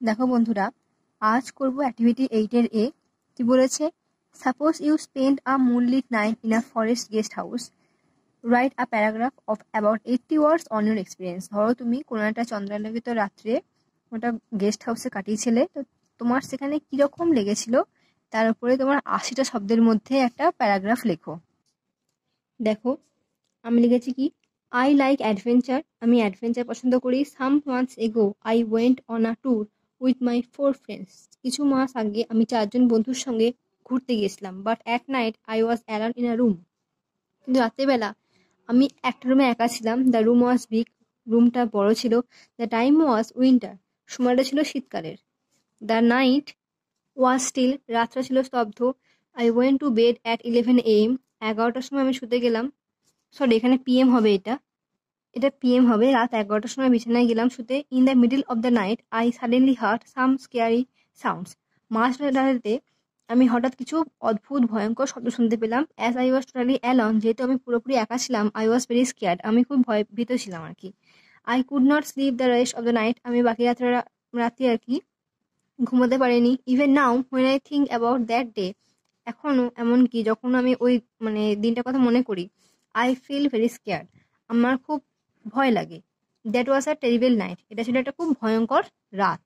দেখো বন্ধুরা, আজ করব অ্যাক্টিভিটি 8 এর এ। কি বলেছে? Suppose you spend a moonlit night in a forest guest house, write a paragraph of about 80 words on your experience. ধরো তুমি কোনো একটা চন্দ্রালোকিত রাত্রে ওটা গেস্ট হাউসে কাটিয়েছিলে, তো তোমার সেখানে কিরকম লেগেছিল তার উপরে তোমার 80টা শব্দের মধ্যে একটা প্যারাগ্রাফ লেখো। দেখো, আমি লিখেছি কি, আই লাইক অ্যাডভেঞ্চার, আমি অ্যাডভেঞ্চার পছন্দ করি। Some months ago I went on a tour with my 4 friends, কিছু মাস আগে আমি 4জন বন্ধুর সঙ্গে ঘুরতে গেছিলাম। But at night I was alone in a room, কিন্তু রাত্রেবেলা আমি একটা রুমে একা ছিলাম। দ্য রুম ওয়াজ বিগ, রুমটা বড় ছিল। দ্য টাইম ওয়াজ উইন্টার, সময়টা ছিল শীতকালের। দ্য নাইট ওয়াজ স্টিল, রাতটা ছিল স্তব্ধ। I went to bed at 11 AM, 11টার সময় আমি শুতে গেলাম। সরি, এখানে পিএম হবে, এটা পিএম হবে। রাত 11টার সময় বিছানায় গেলাম শুতে। In the middle of the night I suddenly hard some scary sounds, মাঝ রাতে আমি হঠাৎ কিছু অদ্ভুত ভয়ঙ্কর শব্দ শুনতে পেলাম। As I was totally alone, যেহেতু আমি পুরোপুরি একা ছিলাম, আই ওয়াজ ভেরি স্কেয়ার্ড, আমি খুব ভীত ছিলাম আর কি। I could not slip the rest of the night, আমি বাকি রাতে আর কি ঘুমোতে পারিনি। Even now when I think about that day, এখনো এমনকি যখন আমি ওই দিনটার কথা মনে করি, আই ফিল ভেরি স্কেয়ার্ড, আমার খুব ভয় লাগে। That was a terrible night, এটা ছিল একটা খুব ভয়ঙ্কর রাত।